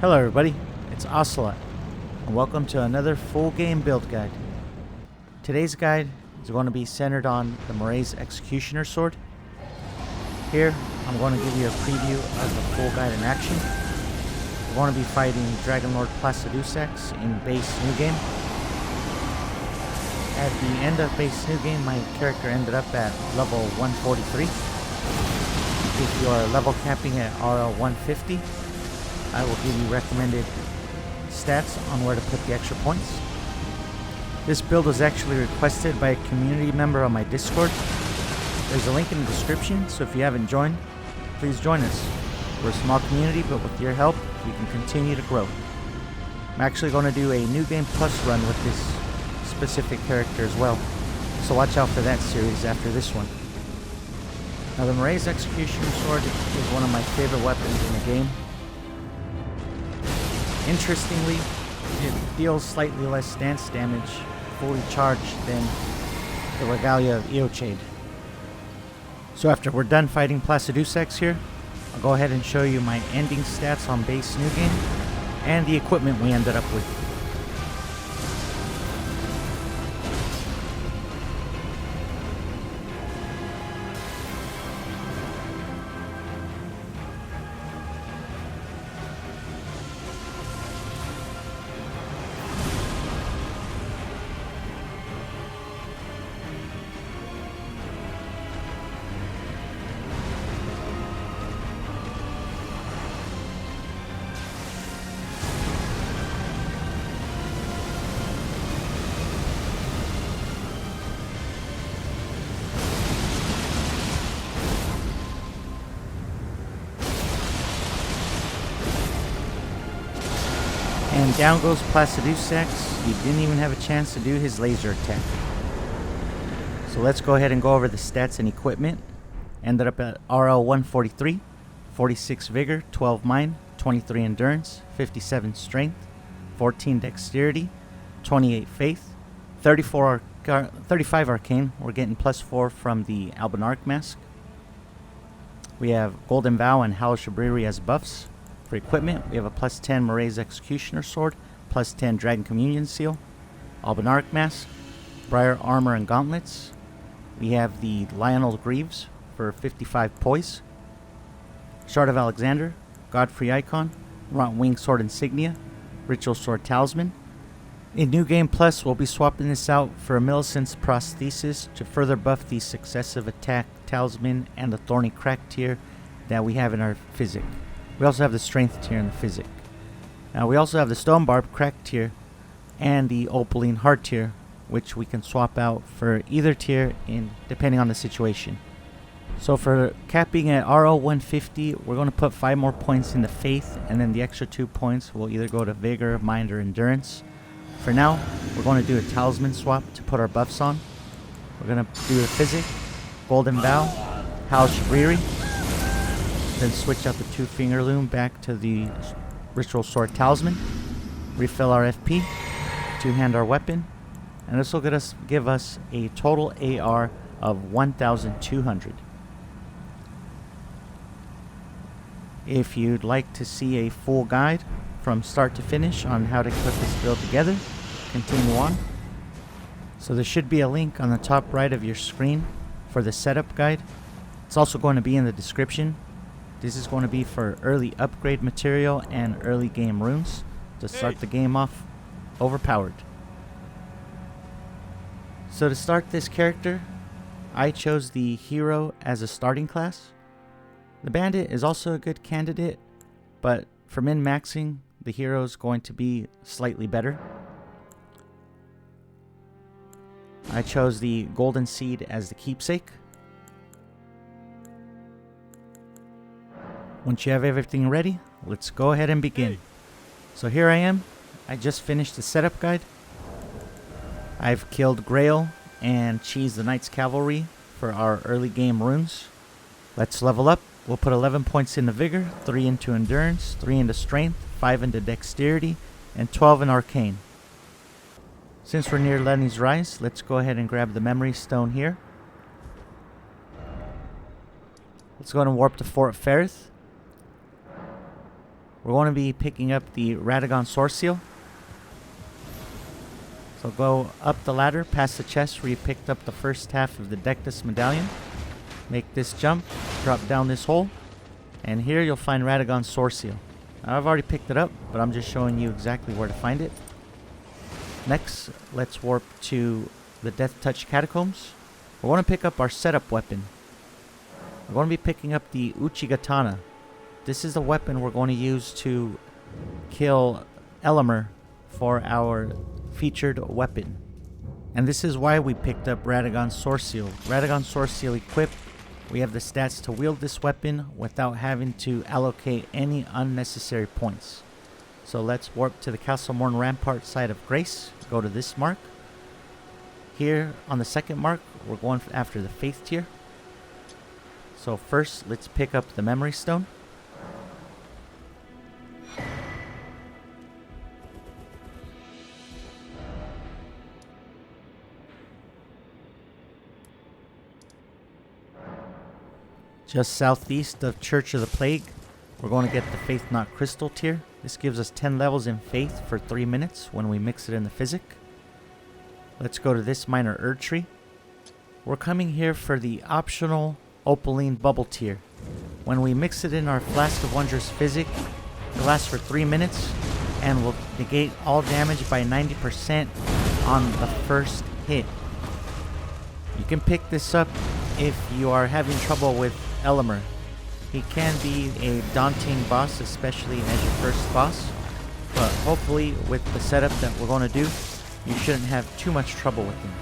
Hello everybody, it's Ocelot, and welcome to another full game build guide. Today's guide is going to be centered on the Marais Executioner Sword. Here, I'm going to give you a preview of the full guide in action. We're going to be fighting Dragonlord Placidusax in base new game. At the end of base new game, my character ended up at level 143. If you are level capping at RL 150, I will give you recommended stats on where to put the extra points. This build was actually requested by a community member on my Discord. There's a link in the description, so if you haven't joined, please join us. We're a small community, but with your help, we can continue to grow. I'm actually going to do a New Game Plus run with this specific character as well, so watch out for that series after this one. Now, the Marais Executioner Sword is one of my favorite weapons in the game. Interestingly, it deals slightly less stance damage fully charged than the Regalia of Eochaid. So after we're done fighting Placidusax here, I'll go ahead and show you my ending stats on base new game and the equipment we ended up with. And down goes Placidusax. He didn't even have a chance to do his laser attack. So let's go ahead and go over the stats and equipment. Ended up at RL 143, 46 Vigor, 12 Mind, 23 Endurance, 57 Strength, 14 Dexterity, 28 Faith, 35 Arcane. We're getting +4 from the Albinarch Mask. We have Golden Vow and Hellish Brewery as buffs. For equipment, we have a +10 Marais Executioner Sword, +10 Dragon Communion Seal, Albinarch Mask, Briar Armor and Gauntlets. We have the Lionel Greaves for 55 poise, Shard of Alexander, Godfrey Icon, Rot Wing Sword Insignia, Ritual Sword Talisman. In New Game Plus, we'll be swapping this out for a Millicent's Prosthesis to further buff the Successive Attack Talisman and the Thorny Crack tier that we have in our Physic. We also have the Strength tier in the Physic. Now we also have the Stone Barb Crack tier and the Opaline Heart tier, which we can swap out for either tier depending on the situation. So for capping at RL 150, we're going to put 5 more points in the Faith, and then the extra 2 points will either go to Vigor, Mind, or Endurance. For now, we're going to do a Talisman swap to put our buffs on. We're going to do the Physic, Golden Vow, Hellish Brewery, then switch out the 2-finger loom back to the Ritual Sword Talisman, refill our FP, 2-hand our weapon, and this will give us a total AR of 1,200. If you'd like to see a full guide from start to finish on how to put this build together, continue on. So there should be a link on the top right of your screen for the setup guide. It's also going to be in the description. This is going to be for early upgrade material and early game runes to start the game off overpowered. So to start this character, I chose the hero as a starting class. The bandit is also a good candidate, but for min-maxing, the hero is going to be slightly better. I chose the Golden Seed as the keepsake. Once you have everything ready, let's go ahead and begin. So here I am. I just finished the setup guide. I've killed Greyll and cheesed the Knights Cavalry for our early game runes. Let's level up. We'll put 11 points into Vigor, 3 into Endurance, 3 into Strength, 5 into Dexterity, and 12 in Arcane. Since we're near Lenny's Rise, let's go ahead and grab the Memory Stone here. Let's go ahead and warp to Fort Ferrith. we're going to be picking up the Radagon Sword Seal. So go up the ladder, past the chest where you picked up the first half of the Dectus Medallion. Make this jump, drop down this hole, and here you'll find Radagon's Sword Seal. Now, I've already picked it up, but I'm just showing you exactly where to find it. Next, let's warp to the Death Touch Catacombs. We're going to pick up our setup weapon. We're going to be picking up the Uchigatana. This is the weapon we're going to use to kill Elemer for our featured weapon. And this is why we picked up Radagon's Sword Seal. Radagon's Sword Seal equipped, we have the stats to wield this weapon without having to allocate any unnecessary points. So let's warp to the Castle Morn Rampart side of Grace. Go to this mark. Here on the second mark, we're going after the Faith tier. So first, let's pick up the Memory Stone. Just southeast of Church of the Plague, we're going to get the Faith Not Crystal tier. This gives us 10 levels in Faith for 3 minutes when we mix it in the Physic. Let's go to this Minor Erd Tree. We're coming here for the optional Opaline Bubble tier. When we mix it in our Flask of Wondrous Physic, it lasts for 3 minutes and will negate all damage by 90% on the first hit. You can pick this up if you are having trouble with Elemer. He can be a daunting boss, especially as your first boss, but hopefully with the setup that we're going to do, you shouldn't have too much trouble with him.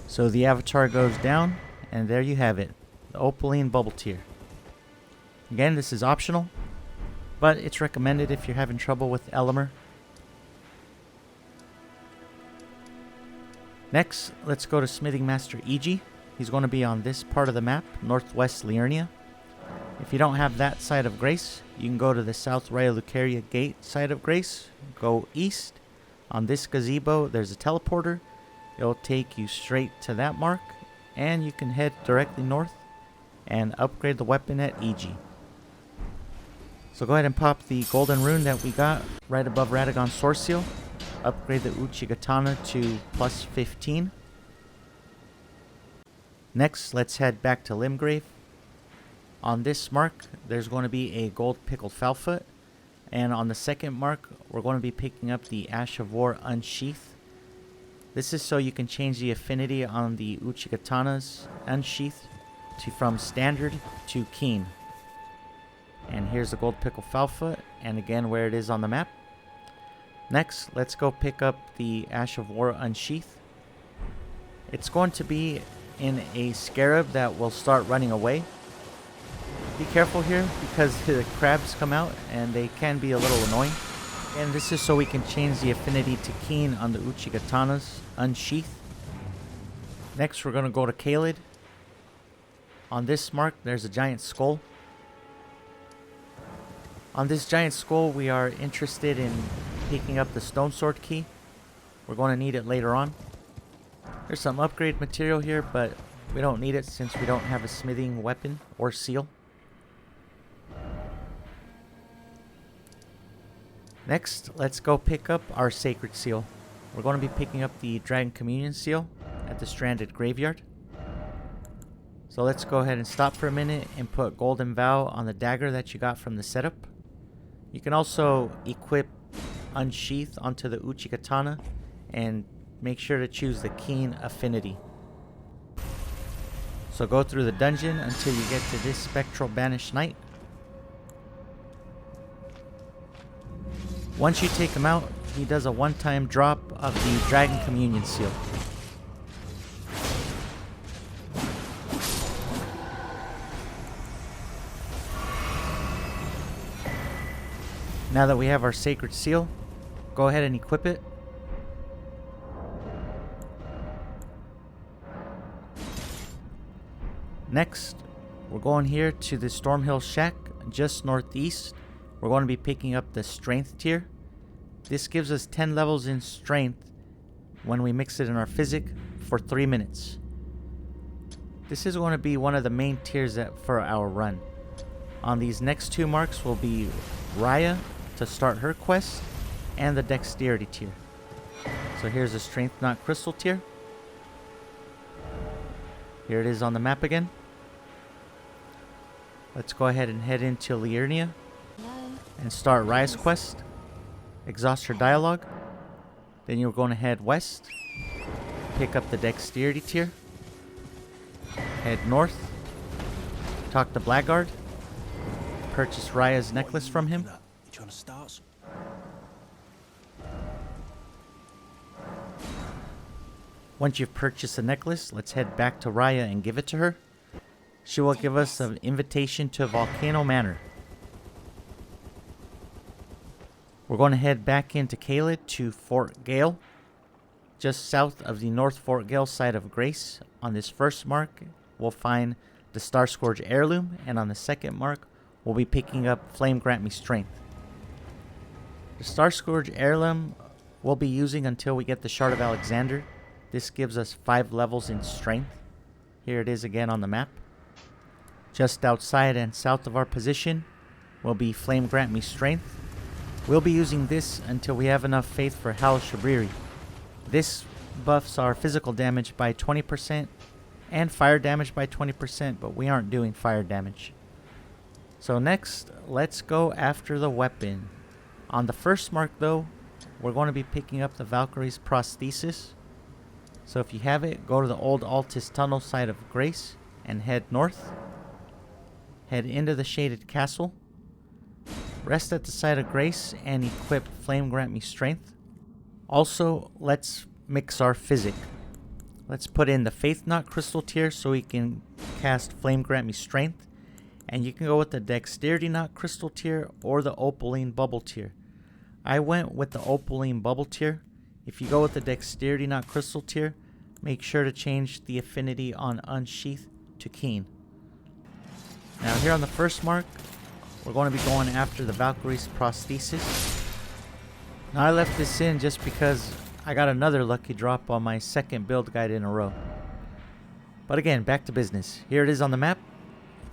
So the avatar goes down, and there you have it, the Opaline Bubble tier. Again, this is optional, but it's recommended if you're having trouble with Elemer. Next, let's go to Smithing Master Iji. He's going to be on this part of the map, Northwest Liurnia. If you don't have that side of Grace, you can go to the South Raya Lucaria Gate side of Grace, go east. On this gazebo, there's a teleporter. It'll take you straight to that mark, and you can head directly north and upgrade the weapon at Iji. So go ahead and pop the golden rune that we got right above Radagon's Sword Seal. Upgrade the Uchigatana to plus 15. Next, let's head back to Limgrave. On this mark, there's going to be a gold pickled Foulfoot, and on the second mark, we're going to be picking up the Ash of War Unsheath. This is so you can change the affinity on the Uchigatana's Unsheath from Standard to Keen. And here's the Gold Pickle Foulfoot, and again where it is on the map. Next, let's go pick up the Ash of War Unsheath. It's going to be in a Scarab that will start running away. Be careful here because the crabs come out and they can be a little annoying. And this is so we can change the affinity to Keen on the Uchigatana's Unsheath. Next, we're going to go to Caelid. On this mark, there's a giant skull. On this giant skull, we are interested in picking up the Stone Sword key. We're going to need it later on. There's some upgrade material here, but we don't need it since we don't have a smithing weapon or seal. Next, let's go pick up our Sacred Seal. We're going to be picking up the Dragon Communion Seal at the Stranded Graveyard. So let's go ahead and stop for a minute and put Golden Vow on the dagger that you got from the setup. You can also equip Unsheath onto the Uchigatana and make sure to choose the Keen affinity. So go through the dungeon until you get to this Spectral Banished Knight. Once you take him out, he does a one-time drop of the Dragon Communion Seal. Now that we have our Sacred Seal, go ahead and equip it. Next, we're going here to the Stormhill Shack just northeast. We're going to be picking up the Strength tier. This gives us 10 levels in Strength when we mix it in our Physic for 3 minutes. This is going to be one of the main tiers for our run. On these next 2 marks will be Raya to start her quest and the Dexterity tier. So here's the Strength Not Crystal tier. Here it is on the map again. Let's go ahead and head into Liurnia and start Raya's quest. Exhaust her dialogue. Then you're going to head west. Pick up the Dexterity tier. Head north. Talk to Blackguard. Purchase Raya's necklace from him. Once you've purchased the necklace, let's head back to Raya and give it to her. She will give us an invitation to Volcano Manor. We're going to head back into Caelid to Fort Gale, just south of the North Fort Gale side of Grace. On this first mark, we'll find the Star Scourge Heirloom, and on the second mark, we'll be picking up Flame Grant Me Strength. The Star Scourge Heirloom we'll be using until we get the Shard of Alexander. This gives us 5 levels in Strength. Here it is again on the map. Just outside and south of our position will be Flame Grant Me Strength. We'll be using this until we have enough faith for Hal Shabriri. This buffs our physical damage by 20% and fire damage by 20%, but we aren't doing fire damage. So next, let's go after the weapon. On the first mark though, we're going to be picking up the Valkyrie's Prosthesis. So if you have it, go to the old Altus Tunnel side of Grace and head north. Head into the Shaded Castle. Rest at the side of Grace and equip Flame Grant Me Strength. Also, let's mix our Physic. Let's put in the Faith Not Crystal tier so we can cast Flame Grant Me Strength. And you can go with the Dexterity Not Crystal tier or the Opaline Bubble tier. I went with the Opaline Bubble tier. If you go with the Dexterity Not Crystal tier, make sure to change the affinity on Unsheath to Keen. Now here on the first mark, we're going to be going after the Valkyrie's Prosthesis. Now I left this in just because I got another lucky drop on my second build guide in a row. But again, back to business. Here it is on the map.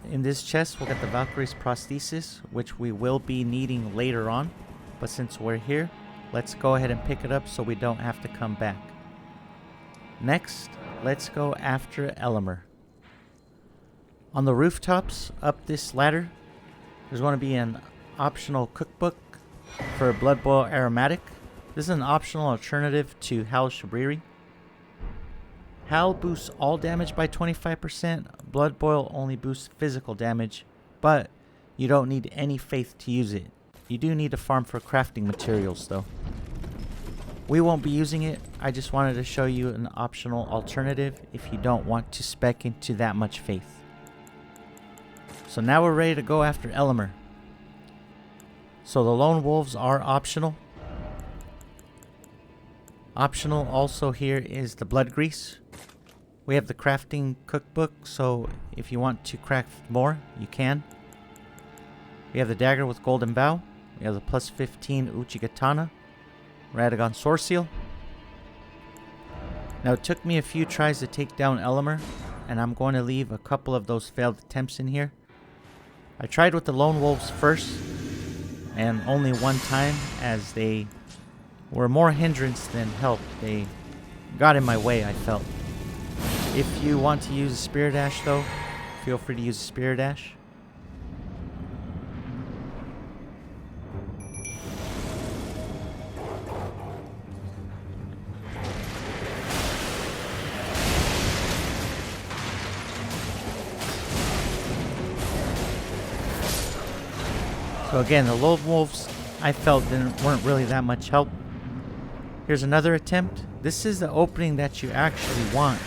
In this chest, we'll get the Valkyrie's Prosthesis, which we will be needing later on. But since we're here, let's go ahead and pick it up so we don't have to come back. Next, let's go after Elemer. On the rooftops, up this ladder, there's going to be an optional cookbook for Blood Boil Aromatic. This is an optional alternative to Hal Shabriri. Hal boosts all damage by 25%. Blood Boil only boosts physical damage, but you don't need any faith to use it. You do need to farm for crafting materials though. We won't be using it. I just wanted to show you an optional alternative if you don't want to spec into that much faith. So now we're ready to go after Elemer. So the Lone Wolves are optional. Optional also here is the Blood Grease. We have the crafting cookbook, so if you want to craft more, you can. We have the dagger with Golden Vow. We have the plus 15 Uchigatana. Radagon Sword Seal. Now it took me a few tries to take down Elemer, and I'm going to leave a couple of those failed attempts in here. I tried with the Lone Wolves first, and only one time, as they were more hindrance than help. They got in my way, I felt. If you want to use a Spirit Dash though, feel free to use a Spirit Dash. So again, the Lone Wolves I felt weren't really that much help. Here's another attempt. This is the opening that you actually want.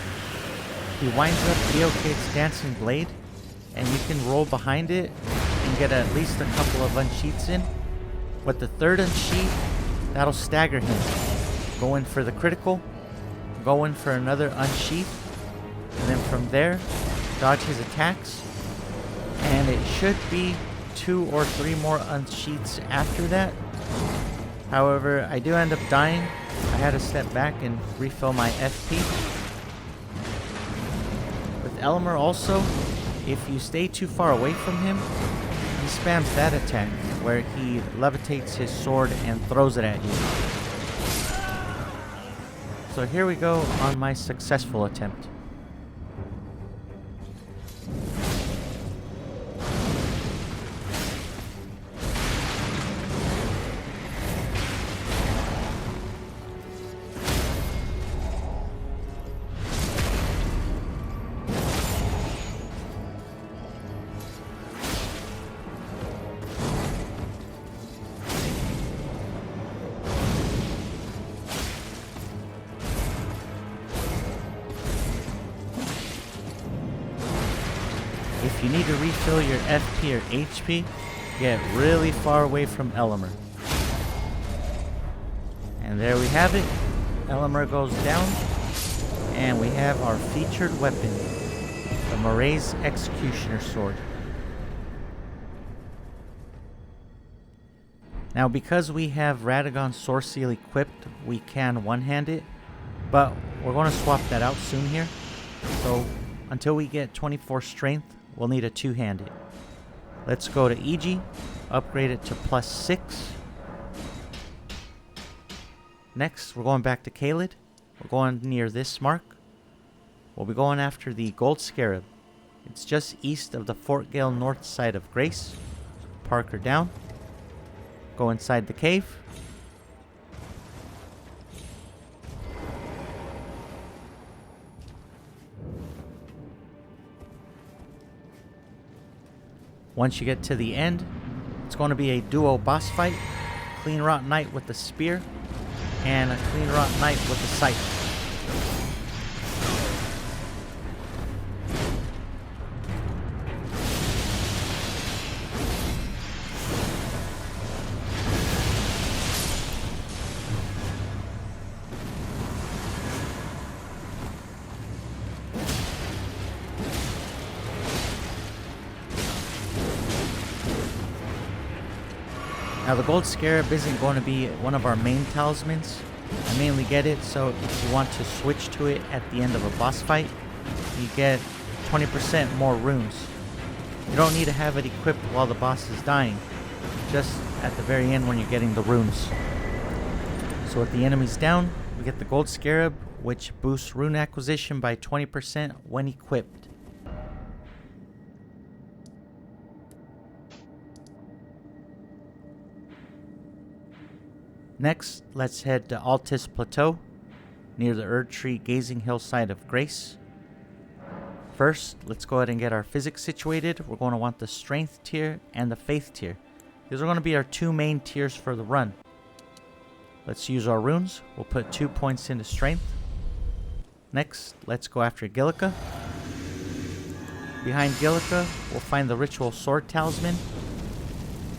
He winds up Theokid's Dancing Blade, and you can roll behind it and get at least a couple of unsheaths in. With the third unsheath, that'll stagger him. Go in for the critical, go in for another unsheath, and then from there, dodge his attacks. And it should be 2 or 3 more unsheaths after that. However, I do end up dying. I had to step back and refill my FP. With Elemer also, if you stay too far away from him, he spams that attack where he levitates his sword and throws it at you. So here we go on my successful attempt. If you need to refill your FP or HP, get really far away from Elemer. And there we have it. Elemer goes down, and we have our featured weapon, the Marais Executioner Sword. Now, because we have Radagon's Sword Seal equipped, we can one-hand it, but we're going to swap that out soon here. So, until we get 24 strength, we'll need a two-handed. Let's go to EG, upgrade it to +6. Next, we're going back to Caelid. We're going near this mark. We'll be going after the Gold Scarab. It's just east of the Fort Gale north side of Grace. Park her down. Go inside the cave. Once you get to the end, it's going to be a duo boss fight. Clean Rot Knight with the spear, and a Clean Rot Knight with the scythe. Now the Gold Scarab isn't going to be one of our main talismans. I mainly get it so if you want to switch to it at the end of a boss fight, you get 20% more runes. You don't need to have it equipped while the boss is dying, just at the very end when you're getting the runes. So with the enemies down, we get the Gold Scarab, which boosts rune acquisition by 20% when equipped. Next, let's head to Altus Plateau, near the Erdtree Gazing Hillside of Grace. First, let's go ahead and get our physics situated. We're going to want the Strength tier and the Faith tier. These are going to be our two main tiers for the run. Let's use our runes. We'll put 2 points into Strength. Next, let's go after Gillica. Behind Gillica, we'll find the Ritual Sword Talisman,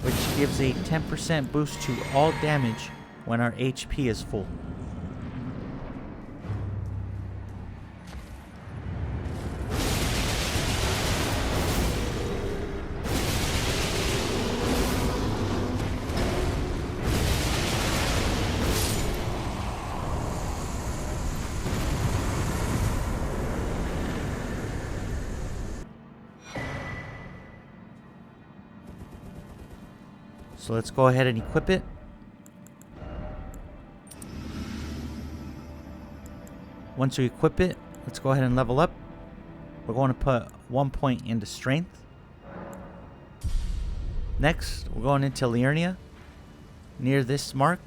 which gives a 10% boost to all damage when our HP is full. So let's go ahead and equip it. Once we equip it, let's go ahead and level up. We're going to put 1 point into Strength. Next, we're going into Liurnia. Near this mark,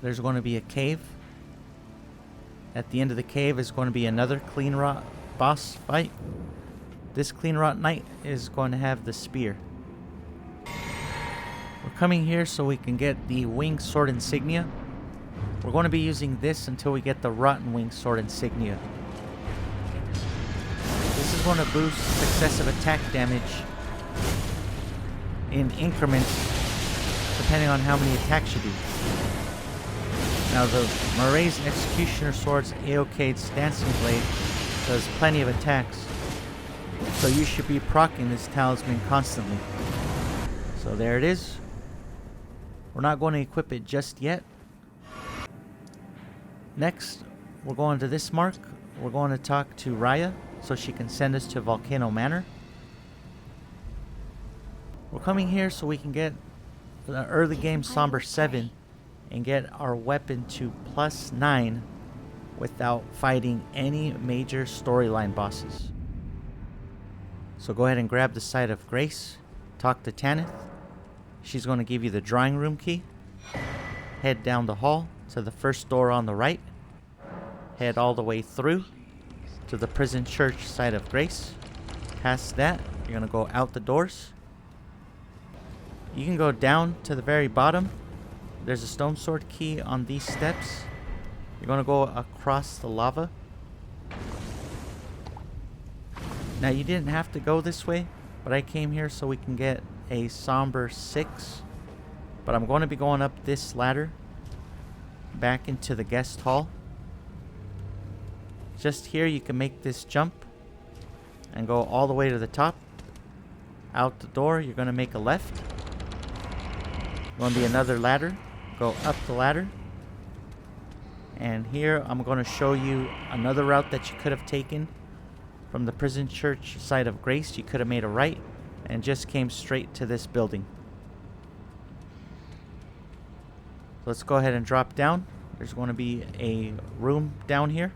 there's going to be a cave. At the end of the cave is going to be another Clean Rot boss fight. This Clean Rot Knight is going to have the spear. We're coming here so we can get the Winged Sword Insignia. We're going to be using this until we get the Rotten Winged Sword Insignia. This is going to boost successive attack damage in increments depending on how many attacks you do. Now the Marais Executioner Sword's AOK'd Dancing Blade does plenty of attacks, so you should be proccing this talisman constantly. So there it is. We're not going to equip it just yet. Next, we're going to this mark. We're going to talk to Raya so she can send us to Volcano Manor. We're coming here so we can get the early game Somber 7 and get our weapon to +9 without fighting any major storyline bosses. So go ahead and grab the Site of Grace, talk to Tanith. She's going to give you the drawing room key. Head down the hall to the first door on the right. Head all the way through to the Prison Church Site of Grace. Past that, you're going to go out the doors. You can go down to the very bottom. There's a stone sword key on these steps. You're going to go across the lava. Now you didn't have to go this way, but I came here so we can get a Somber 6. But I'm going to be going up this ladder back into the guest hall. Just here you can make this jump and go all the way to the top. Out the door, you're going to make a left. Going to be another ladder. Go up the ladder. And here I'm going to show you another route that you could have taken. From the Prison Church Site of Grace, you could have made a right and just came straight to this building. Let's go ahead and drop down. There's going to be a room down here.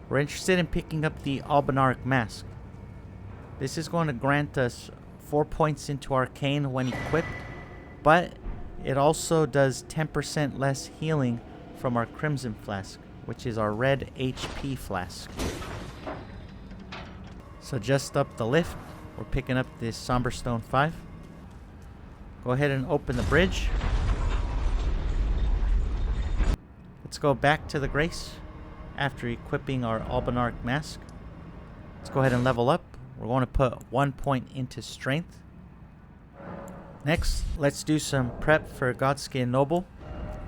We're interested in picking up the Albinaric Mask. This is going to grant us 4 points into Arcane when equipped, but it also does 10% less healing from our Crimson Flask, which is our red HP flask. So just up the lift, we're picking up this Somber Stone 5. Go ahead and open the bridge. Let's go back to the Grace after equipping our Albinaric Mask. Let's go ahead and level up. We're going to put 1 point into Strength. Next, let's do some prep for Godskin Noble.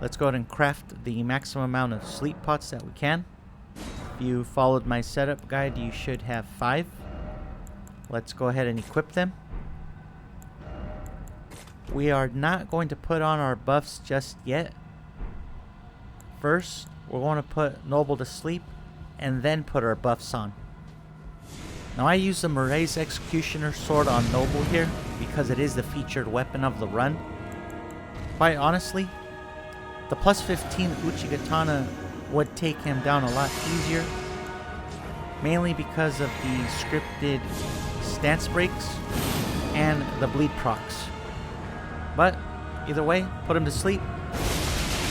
Let's go ahead and craft the maximum amount of sleep pots that we can. If you followed my setup guide, you should have 5. Let's go ahead and equip them. We are not going to put on our buffs just yet. First, we're going to put Noble to sleep and then put our buffs on. Now I use the Marais Executioner Sword on Noble here because it is the featured weapon of the run. Quite honestly, the +15 Uchigatana would take him down a lot easier, mainly because of the scripted stance breaks and the bleed procs. But either way, put him to sleep,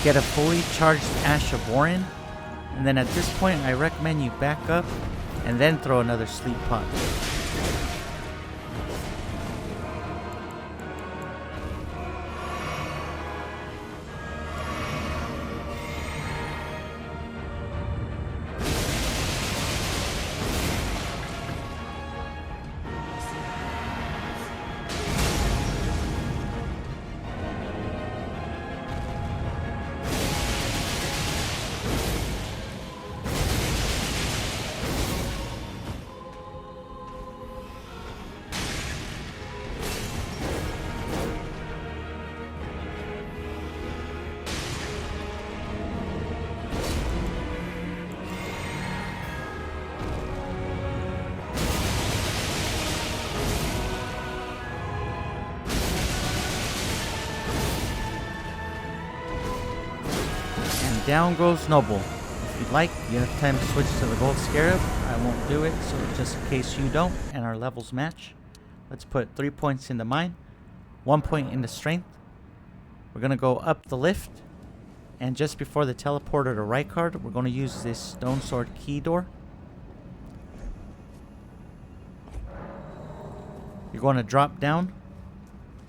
get a fully charged Ash of Warren, and then at this point I recommend you back up and then throw another sleep pot. Down goes Noble. If you'd like, you have time to switch to the Gold Scarab. I won't do it, so just in case you don't and our levels match. Let's put 3 points into mine, 1 point into Strength. We're going to go up the lift, and just before the teleporter to Rykard, we're going to use this Stone Sword key door. You're going to drop down,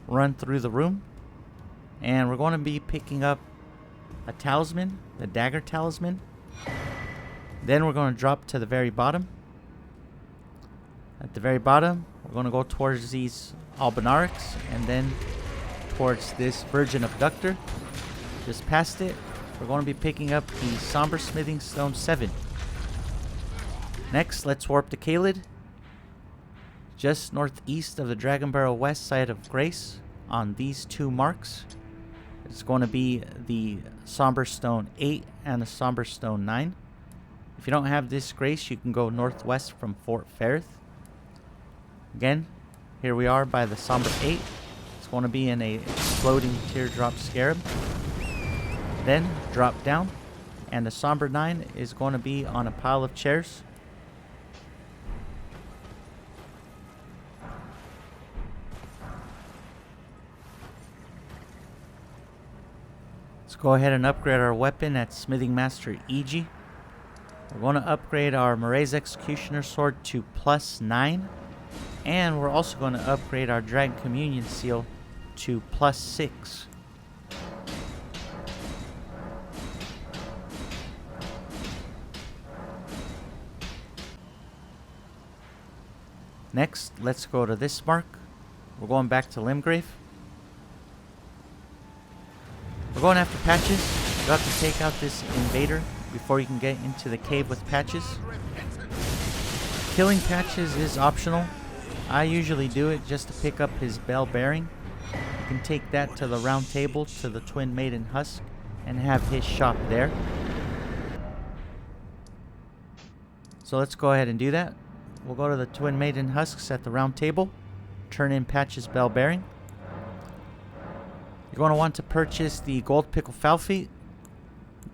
run through the room, And we're going to be picking up a talisman, the dagger talisman. Then we're going to drop to the very bottom. At the very bottom, we're going to go towards these Albinarics and then towards this Virgin Abductor. Just past it, we're going to be picking up the Somber Smithing Stone 7. Next, let's warp to Caelid. Just northeast of the Dragon Barrow west side of Grace on these two marks. It's going to be the Somber Stone 8 and the Somber Stone 9. If you don't have this Grace, you can go northwest from Fort Ferrith. Again, here we are by the Somber 8. It's going to be in a exploding teardrop scarab. Then drop down, and the Somber 9 is going to be on a pile of chairs. Let's go ahead and upgrade our weapon at Smithing Master EG. We're going to upgrade our Marais Executioner Sword to +9. And we're also going to upgrade our Dragon Communion Seal to +6. Next, let's go to this mark. We're going back to Limgrave. We're going after Patches. You have to take out this invader before you can get into the cave with Patches. Killing Patches is optional. I usually do it just to pick up his bell bearing. You can take that to the round table to the Twin Maiden Husk and have his shop there. So let's go ahead and do that. We'll go to the Twin Maiden Husks at the round table. Turn in Patches bell bearing. You're going to want to purchase the Gold Pickle Falfeet,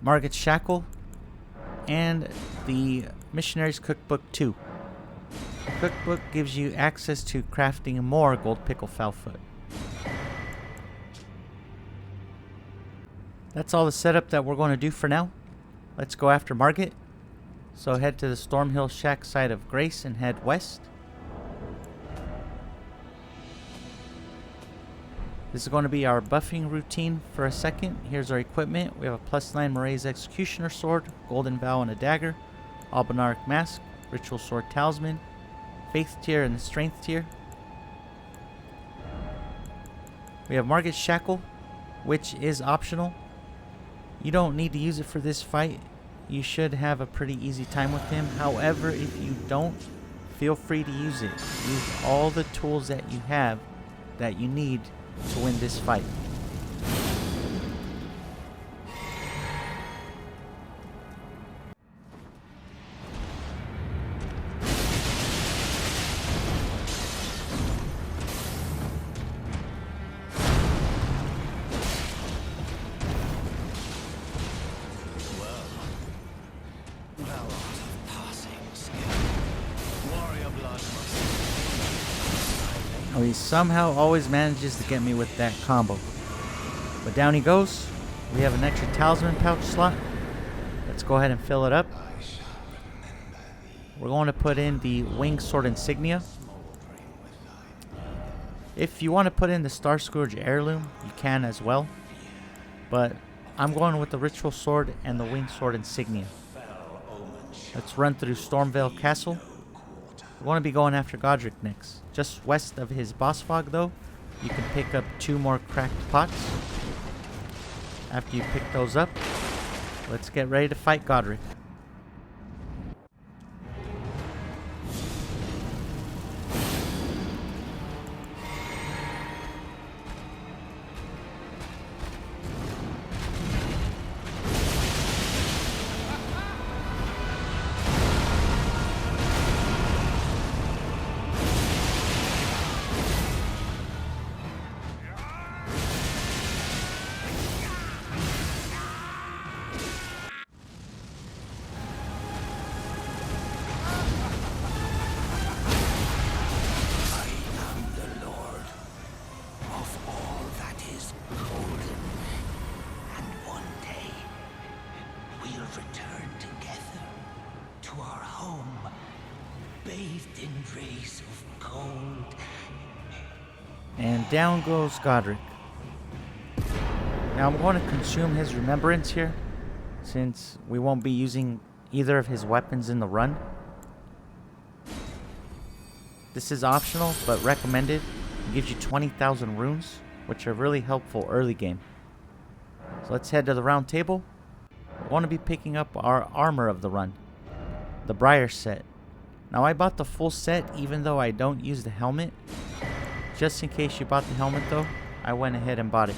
Margit's Shackle, and the Missionary's Cookbook 2. The cookbook gives you access to crafting more Gold Pickle Foulfoot. That's all the setup that we're going to do for now. Let's go after Margit. So head to the Stormhill Shack side of Grace and head west. This is going to be our buffing routine for a second. Here's our equipment. We have a +9 Marais Executioner Sword, Golden Vow and a dagger, Albinaric Mask, Ritual Sword Talisman, Faith tier and the Strength tier. We have Margit's Shackle, which is optional. You don't need to use it for this fight. You should have a pretty easy time with him. However, if you don't, feel free to use it. Use all the tools that you have that you need to win this fight. Oh, he somehow always manages to get me with that combo. But down he goes. We have an extra talisman pouch slot. Let's go ahead and fill it up. We're going to put in the Winged Sword Insignia. If you want to put in the Star Scourge Heirloom, you can as well. But I'm going with the Ritual Sword and the Winged Sword Insignia. Let's run through Stormvale Castle. We're going to be going after Godrick next. Just west of his boss fog, though, you can pick up 2 more cracked pots. After you pick those up, let's get ready to fight Godrick. And down goes Godrick. Now I'm going to consume his remembrance here, since we won't be using either of his weapons in the run. This is optional, but recommended. It gives you 20,000 runes, which are really helpful early game. So let's head to the round table. We want to be picking up our armor of the run, the Briar set. Now I bought the full set even though I don't use the helmet. Just in case you bought the helmet though, I went ahead and bought it.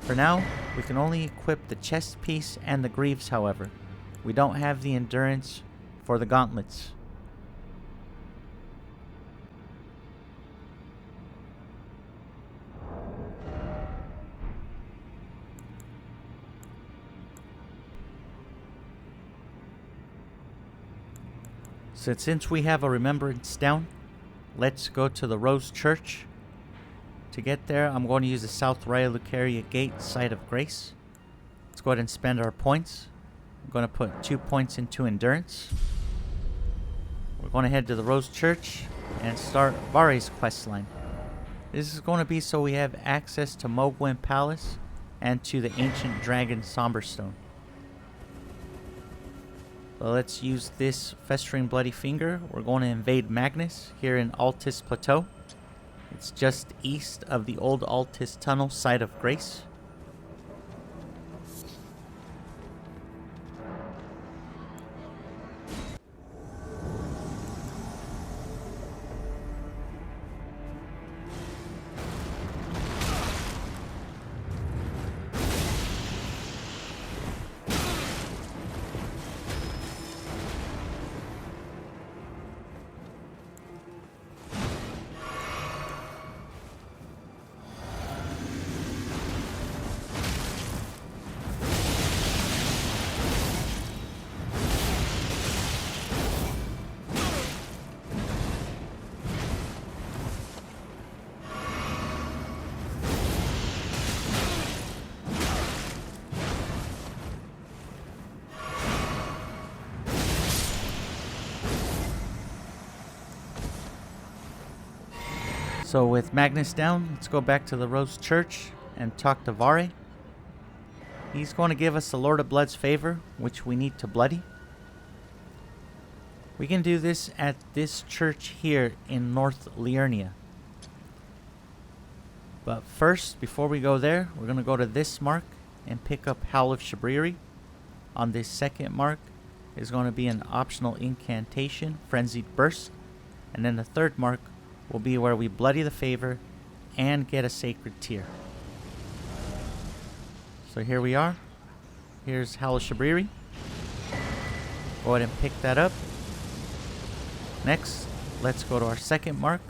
For now, we can only equip the chest piece and the greaves, however. We don't have the endurance for the gauntlets. Since we have a remembrance down, let's go to the Rose Church. To get there, I'm going to use the South Raya Gate, Site of Grace. Let's go ahead and spend our points. I'm going to put 2 points into Endurance. We're going to head to the Rose Church and start Varre's questline. This is going to be so we have access to Mohgwyn Palace and to the Ancient Dragon Somber Stone. So let's use this Festering Bloody Finger. We're going to invade Magnus here in Altis Plateau. It's just east of the old Altis Tunnel, Site of Grace. So with Magnus down, let's go back to the Rose Church and talk to Varre. He's going to give us the Lord of Blood's favor, which we need to bloody. We can do this at this church here in North Liurnia. But first, before we go there, we're going to go to this mark and pick up Howl of Shabriri. On this second mark is going to be an optional incantation, Frenzied Burst. And then the third mark will be where we bloody the favor and get a sacred tear. So here we are. Here's Howl of Shabriri. Go ahead and pick that up. Next, let's go to our second mark.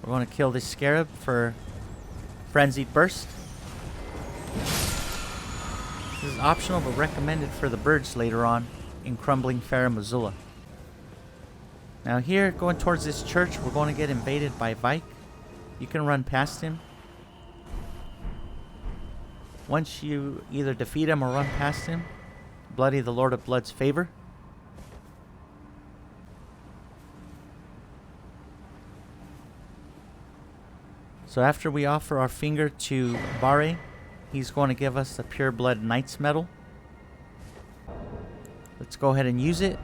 We're going to kill this scarab for Frenzied Burst. This is optional but recommended for the birds later on in Crumbling Fair Missoula. Now here, going towards this church, we're going to get invaded by Vike. You can run past him. Once you either defeat him or run past him, bloody the Lord of Blood's favor. So after we offer our finger to Varre, he's going to give us the Pure Blood Knight's Medal. Let's go ahead and use it.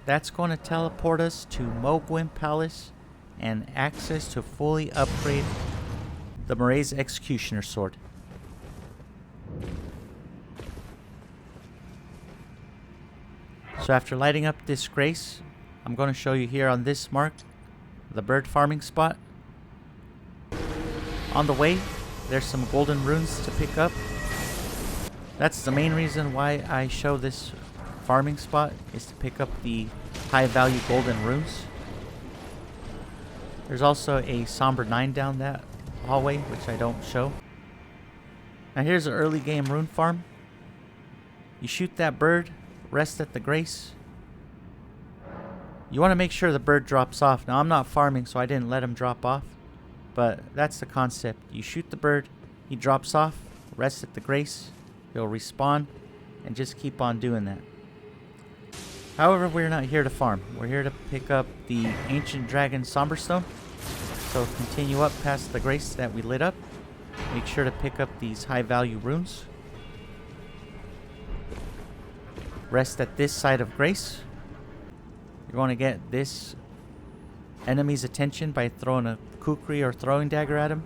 That's going to teleport us to Mohgwyn Palace and access to fully upgrade the Marais Executioner Sword. So after lighting up this grace, I'm going to show you here on this mark, the bird farming spot. On the way, there's some golden runes to pick up. That's the main reason why I show this farming spot, is to pick up the high value golden runes. There's also a Somber 9 down that hallway, which I don't show. Now here's an early game rune farm. You shoot that bird, rest at the grace. You want to make sure the bird drops off. Now I'm not farming, so I didn't let him drop off, but that's the concept. You shoot the bird, he drops off, rest at the grace, he'll respawn, and just keep on doing that. However, we're not here to farm. We're here to pick up the Ancient Dragon Somber Stone. So continue up past the grace that we lit up. Make sure to pick up these high value runes. Rest at this side of Grace. You're going to get this enemy's attention by throwing a kukri or throwing dagger at him.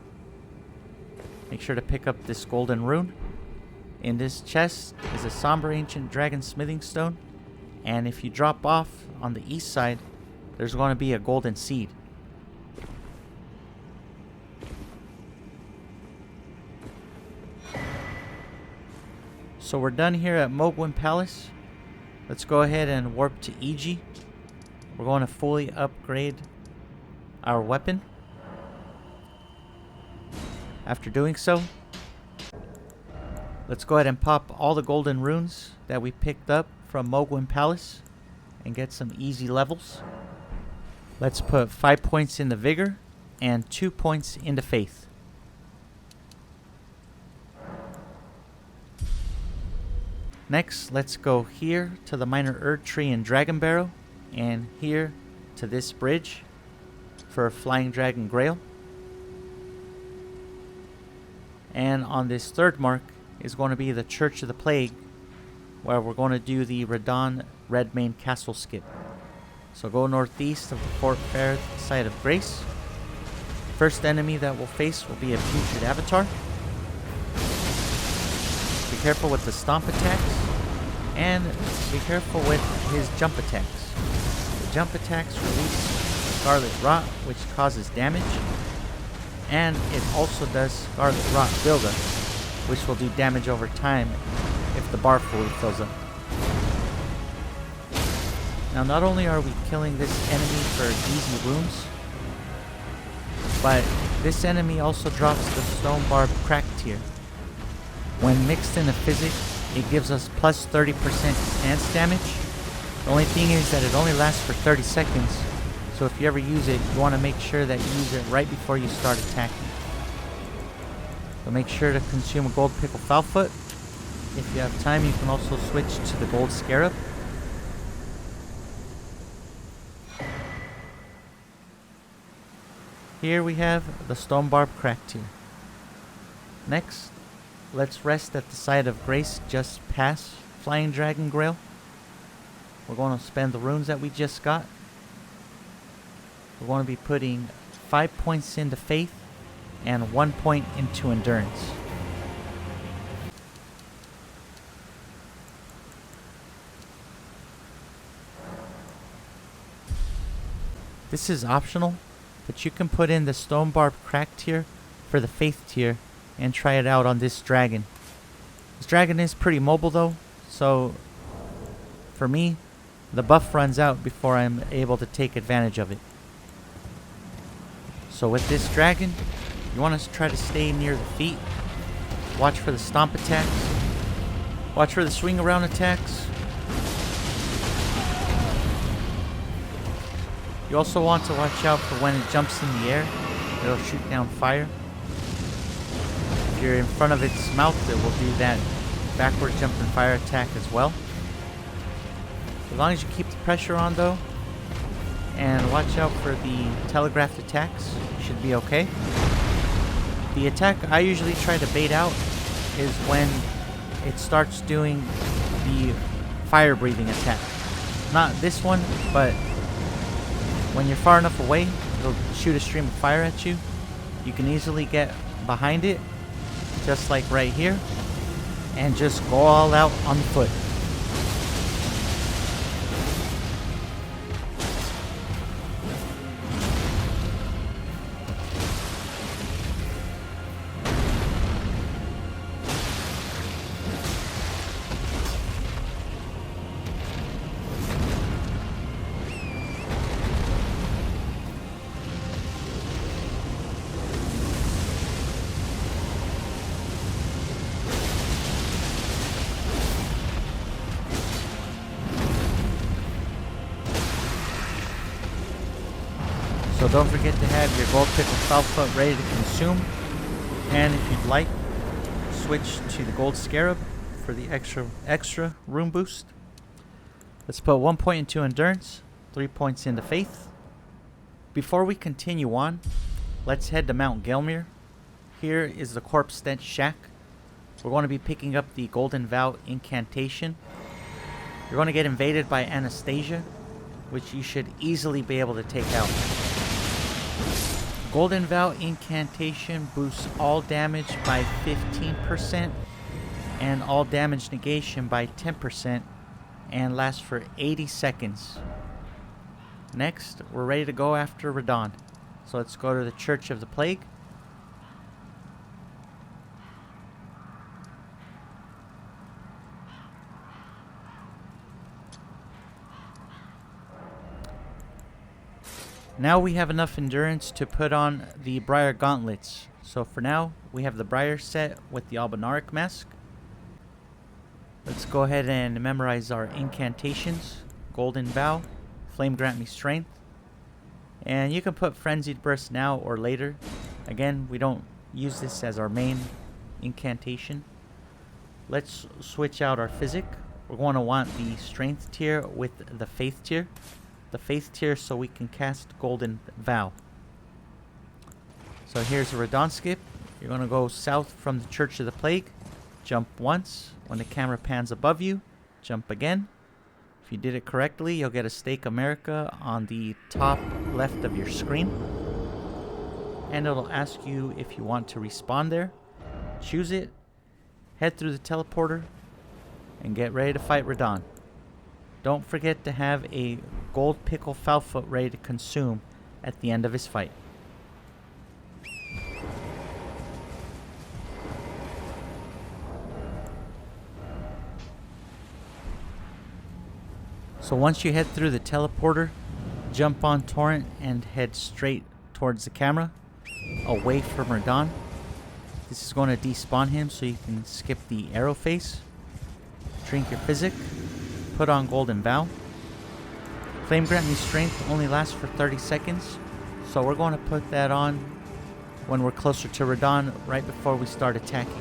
Make sure to pick up this golden rune. In this chest is a Somber Ancient Dragon Smithing Stone. And if you drop off on the east side, there's going to be a golden seed. So we're done here at Mohgwyn Palace. Let's go ahead and warp to Iji. We're going to fully upgrade our weapon. After doing so, let's go ahead and pop all the golden runes that we picked up from Mohgwyn Palace and get some easy levels. Let's put 5 points into Vigor and 2 points into Faith. Next, let's go here to the Minor Erd Tree and Dragon Barrow, and here to this bridge for Flying Dragon Greyll. And on this third mark is going to be the Church of the Plague, where we're going to do the Radahn Redmane Castle skip. So go northeast of the Fort Fair side of Grace. First enemy that we'll face will be a Putrid Avatar. Be careful with the stomp attacks, and be careful with his jump attacks. The jump attacks release Scarlet Rot, which causes damage, and it also does Scarlet Rot buildup, which will do damage over time if the bar fully fills up. Now, not only are we killing this enemy for easy runes, but this enemy also drops the Stone Barb Crack tier. When mixed in a physic, it gives us plus 30% stance damage. The only thing is that it only lasts for 30 seconds, so if you ever use it, you want to make sure that you use it right before you start attacking. So make sure to consume a Gold Pickle Foulfoot. If you have time, you can also switch to the Gold Scarab. Here we have the Stone Barb Crack tier. Next, let's rest at the side of Grace just past Flying Dragon Greyll. We're going to spend the runes that we just got. We're going to be putting 5 points into Faith and 1 point into Endurance. This is optional, but you can put in the Stone Barb Crack tier for the Faith tier and try it out on this dragon. This dragon is pretty mobile though, so for me, the buff runs out before I'm able to take advantage of it. So with this dragon, you want to try to stay near the feet. Watch for the stomp attacks. Watch for the swing around attacks. You also want to watch out for when it jumps in the air. It'll shoot down fire. If you're in front of its mouth, it will do that backward jumping fire attack as well. As long as you keep the pressure on though, and watch out for the telegraphed attacks, you should be okay. The attack I usually try to bait out is when it starts doing the fire breathing attack. Not this one, but when you're far enough away, it'll shoot a stream of fire at you. You can easily get behind it, just like right here, and just go all out on foot. So don't forget to have your Gold Pickle Foulfoot ready to consume. And if you'd like, switch to the Gold Scarab for the extra rune boost. Let's put 1 point into Endurance, 3 points into Faith. Before we continue on, let's head to Mount Gelmir. Here is the Corpse Stench Shack. We're going to be picking up the Golden Vow incantation. You're going to get invaded by Anastasia, which you should easily be able to take out. Golden Vow incantation boosts all damage by 15% and all damage negation by 10% and lasts for 80 seconds. Next, we're ready to go after Radahn. So let's go to the Church of the Plague. Now we have enough endurance to put on the Briar gauntlets. So for now, we have the Briar set with the Albinauric mask. Let's go ahead and memorize our incantations. Golden Vow, Flame Grant Me Strength. And you can put Frenzied Burst now or later. Again, we don't use this as our main incantation. Let's switch out our Physic. We're going to want the Strength tier with the Faith tier. The Faith tier so we can cast Golden Vow. So here's a Radahn skip. You're going to go south from the Church of the Plague. Jump once. When the camera pans above you, jump again. If you did it correctly, you'll get a Stake America on the top left of your screen. And it'll ask you if you want to respawn there. Choose it. Head through the teleporter. And get ready to fight Radahn. Don't forget to have a Gold Pickle Foulfoot ready to consume at the end of his fight. So once you head through the teleporter, jump on Torrent and head straight towards the camera, away from Radahn. This is going to despawn him so you can skip the arrow face. Drink your Physic. Put on Golden Vow. Flame Grant Me Strength only lasts for 30 seconds, so we're going to put that on when we're closer to Radahn, right before we start attacking.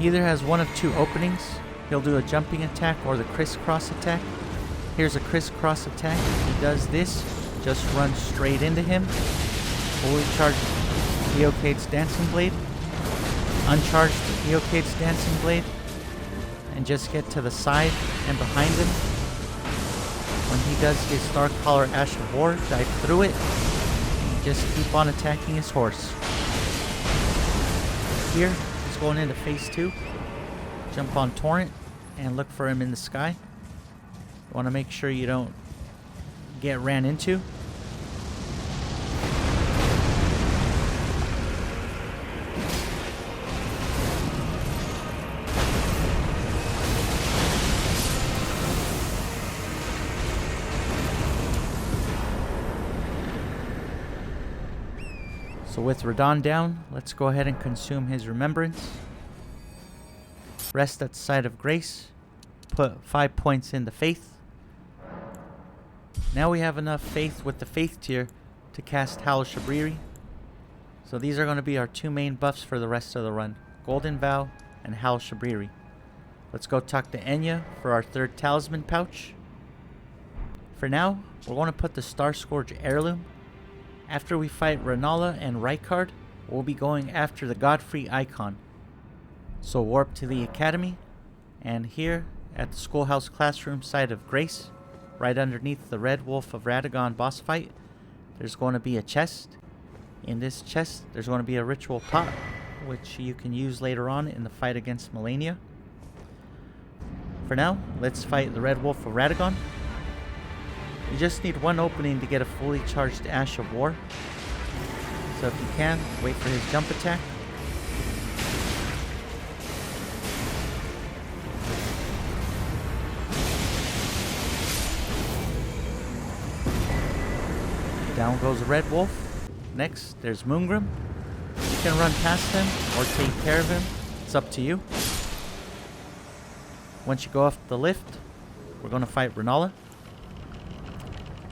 He either has one of two openings. He'll do a jumping attack or the crisscross attack. Here's a crisscross attack. If he does this, just run straight into him. Fully charged Eocade's Dancing Blade, uncharged Eocade's Dancing Blade, and just get to the side and behind him. When he does his Starcaller Ash of War, dive through it, and just keep on attacking his horse. Here, he's going into phase 2. Jump on Torrent and look for him in the sky. You want to make sure you don't get ran into. So with Radahn down, let's go ahead and consume his remembrance. Rest at the site of grace. Put 5 points into faith. Now we have enough faith with the faith tier to cast Howl Shabriri. So these are going to be our two main buffs for the rest of the run. Golden Vow and Howl Shabriri. Let's go talk to Enya for our third talisman pouch. For now, we're going to put the Star Scourge Heirloom. After we fight Rennala and Rykard, we'll be going after the Godfrey icon. So warp to the academy, and here at the schoolhouse classroom site of Grace, right underneath the Red Wolf of Radagon boss fight, there's going to be a chest. In this chest, there's going to be a ritual pot, which you can use later on in the fight against Malenia. For now, let's fight the Red Wolf of Radagon. You just need one opening to get a fully charged Ash of War. So if you can, wait for his jump attack. Down goes the Red Wolf. Next, there's Moongrim. You can run past him or take care of him. It's up to you. Once you go off the lift, we're going to fight Rennala.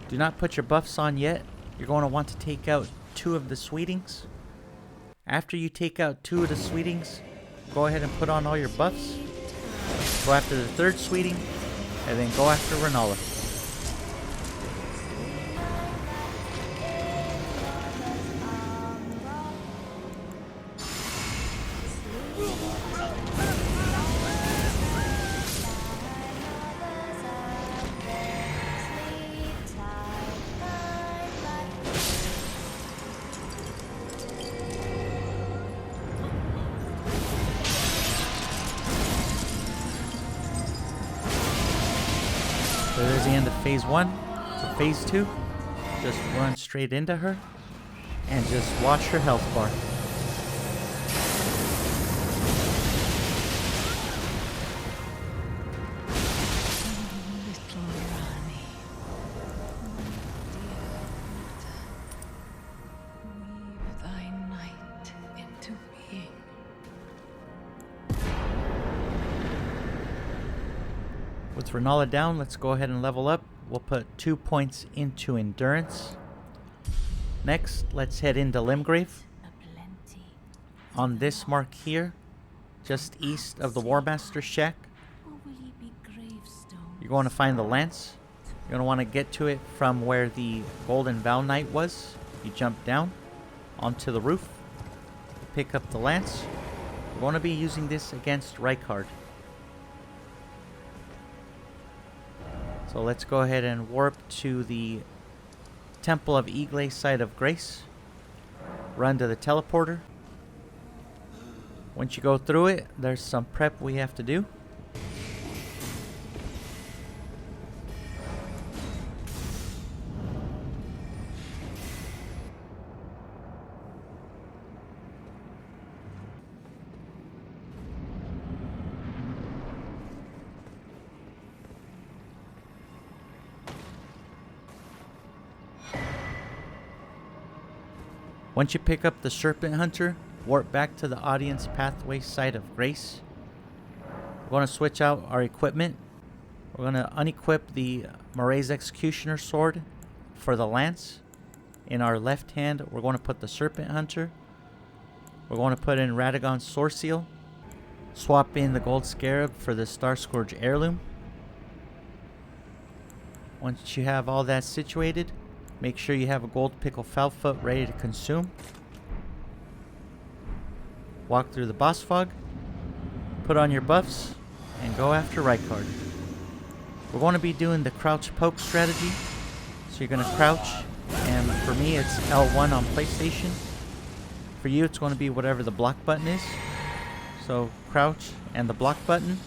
Do not put your buffs on yet. You're going to want to take out 2 of the Sweetings. After you take out 2 of the Sweetings, go ahead and put on all your buffs. Go after the 3rd Sweeting, and then go after Rennala. the end of phase 1. For phase 2, just run straight into her and just watch her health bar. With Rennala down, let's go ahead and level up. We'll put 2 points into endurance. Next, let's head into Limgrave. On this mark here, just east of the Warmaster's shack, you're going to find the lance. You're going to want to get to it from where the Golden Vow Knight was. You jump down onto the roof, pick up the lance. We're going to be using this against Rykard. So let's go ahead and warp to the Temple of Eagle site of Grace. Run to the teleporter. Once you go through it, there's some prep we have to do. Once you pick up the Serpent Hunter, warp back to the Audience Pathway site of Grace. We're going to switch out our equipment. We're going to unequip the Marais Executioner Sword for the lance. In our left hand, we're going to put the Serpent Hunter. We're going to put in Radagon's Sword Seal. Swap in the Gold Scarab for the Star Scourge Heirloom. Once you have all that situated, make sure you have a Gold Pickle Foulfoot ready to consume. Walk through the boss fog, put on your buffs, and go after Rykard. We're going to be doing the crouch poke strategy. So you're going to crouch, and for me it's L1 on PlayStation. For you it's going to be whatever the block button is. So crouch and the block button.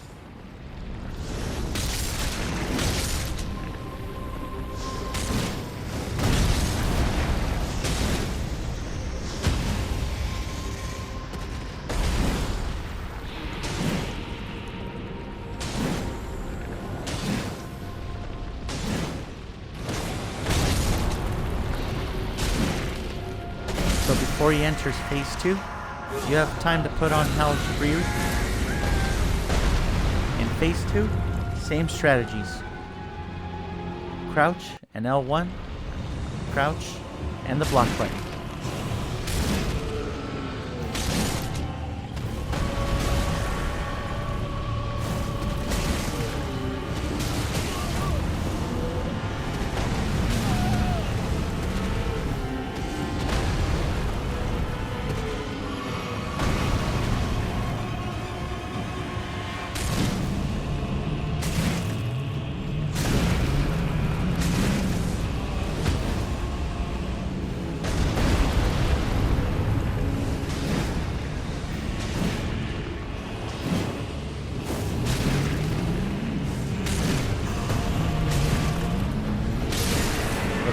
So before he enters phase 2, you have time to put on Hellish Briar. In phase 2, same strategies. Crouch and L1, crouch and the block button.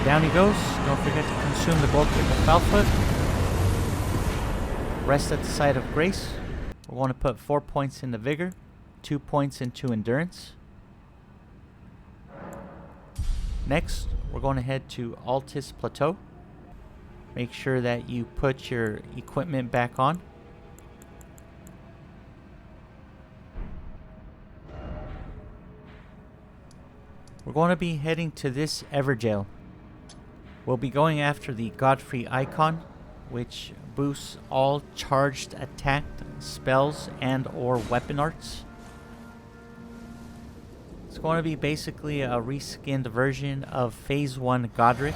Down he goes. Don't forget to consume the Gold Pickle Foulfoot. Rest at the site of Grace. We're going to put 4 points into Vigor, 2 points into Endurance. Next, we're going to head to Altus Plateau. Make sure that you put your equipment back on. We're going to be heading to this Everjail. We'll be going after the Godfrey icon, which boosts all charged attack, spells, and or weapon arts. It's going to be basically a reskinned version of Phase 1 Godrick.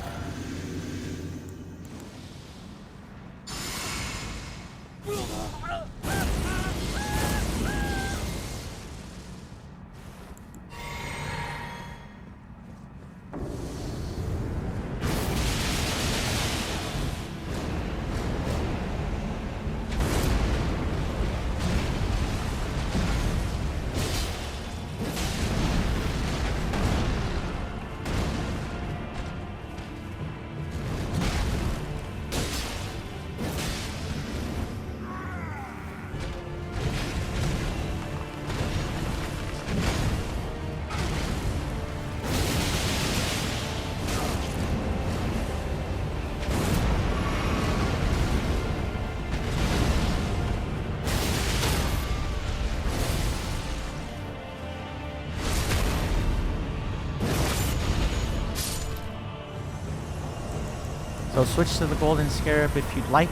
So switch to the golden scarab if you'd like.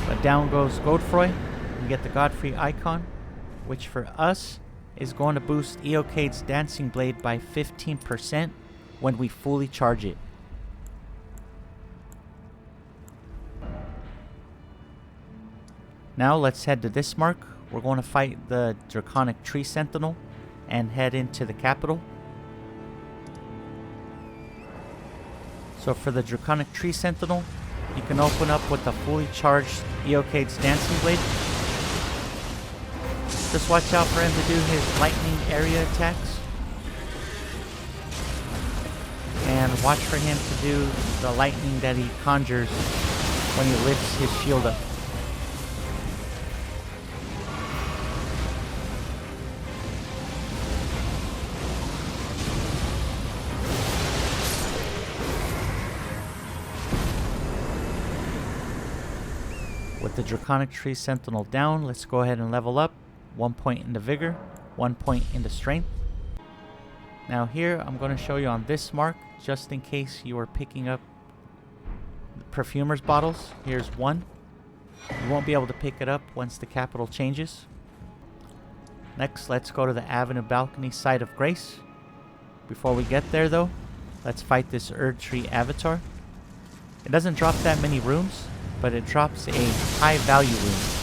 But down goes Godefroy. We get the Godfrey icon, which for us is going to boost Eocade's dancing blade by 15% when we fully charge it. Now let's head to this mark. We're going to fight the Draconic Tree Sentinel and head into the capital. So for the Draconic Tree Sentinel, you can open up with a fully charged Eocade's dancing blade. Just watch out for him to do his lightning area attacks. And watch for him to do the lightning that he conjures when he lifts his shield up. With the Draconic Tree Sentinel down, let's go ahead and level up. 1 point into Vigor, 1 point into Strength. Now here, I'm going to show you on this mark, just in case you are picking up the Perfumer's bottles. Here's one. You won't be able to pick it up once the capital changes. Next, let's go to the Avenue Balcony site of Grace. Before we get there though, let's fight this Erdtree Avatar. It doesn't drop that many rooms, but it drops a high value room.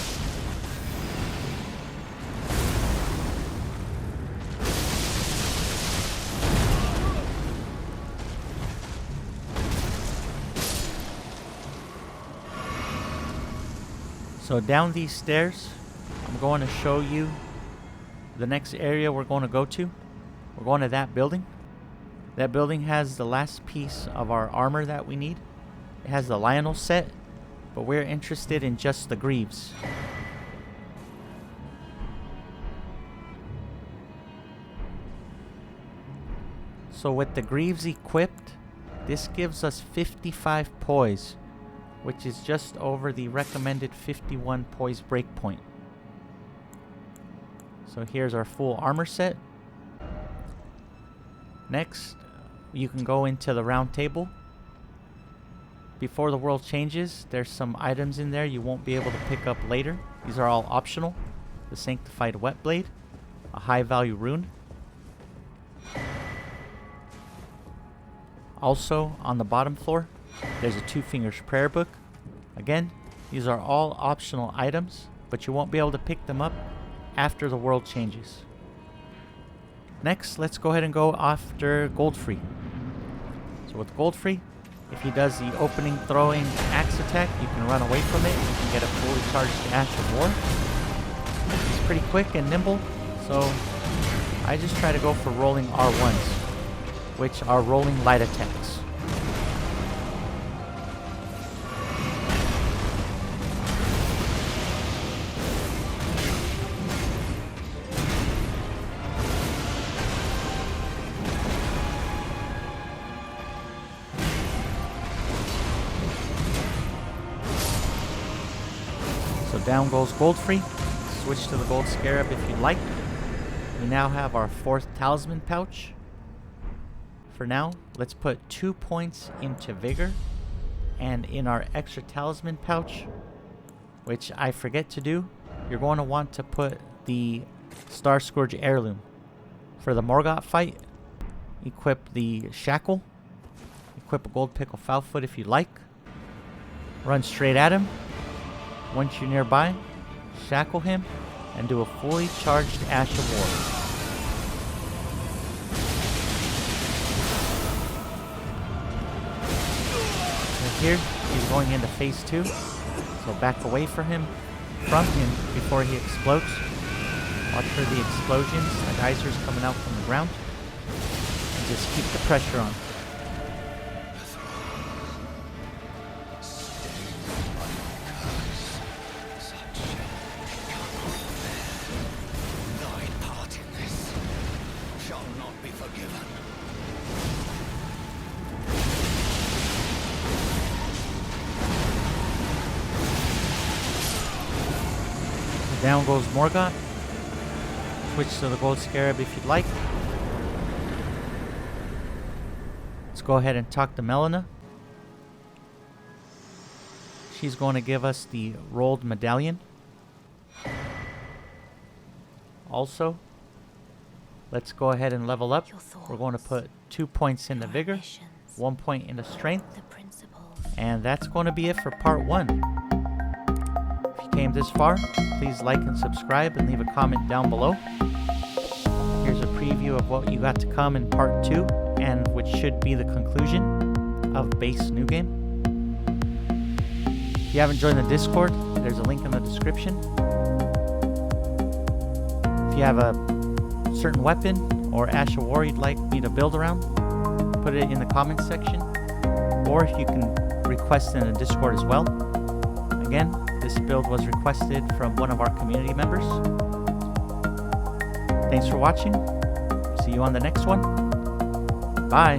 So down these stairs, I'm going to show you the next area we're going to go to. We're going to that building. That building has the last piece of our armor that we need. It has the Leyndell set, but we're interested in just the greaves. So with the greaves equipped, this gives us 55 poise, which is just over the recommended 51 poise breakpoint. So here's our full armor set. Next, you can go into the round table. Before the world changes, there's some items in there you won't be able to pick up later. These are all optional. The Sanctified Wet Blade, a high value rune. Also, on the bottom floor, there's a Two Fingers Prayer Book. Again, these are all optional items, but you won't be able to pick them up after the world changes. Next, let's go ahead and go after Godfrey. So with Godfrey, if he does the opening throwing axe attack, you can run away from it and you can get a fully charged Ash of War. He's pretty quick and nimble, so I just try to go for rolling R1s, which are rolling light attacks. So down goes Goldfrey. Switch to the gold scarab if you'd like. We now have our 4th talisman pouch. For now, let's put 2 points into Vigor, and in our extra talisman pouch, which I forget to do, you're going to want to put the Star Scourge heirloom. For the Morgott fight, equip the shackle, equip a gold pickle foulfoot if you like, run straight at him. Once you're nearby, shackle him and do a fully charged Ash of War. Here, he's going into phase 2, so back away from him before he explodes. Watch for the explosions, the geysers coming out from the ground, and just keep the pressure on. Down goes Morgott. Switch to the gold scarab if you'd like. Let's go ahead and talk to Melina. she's going to give us the rolled medallion. Also, let's go ahead and level up. We're going to put 2 points into vigor, 1 point into strength, and that's going to be it for part 1. If you came this far, please like and subscribe and leave a comment down below. Here's a preview of what you got to come in part 2, and which should be the conclusion of base new game. If you haven't joined the Discord, there's a link in the description. If you have a certain weapon or Ash of War you'd like me to build around, put it in the comments section, or you can request in the Discord as well. Again, this build was requested from one of our community members. Thanks for watching. See you on the next one. Bye.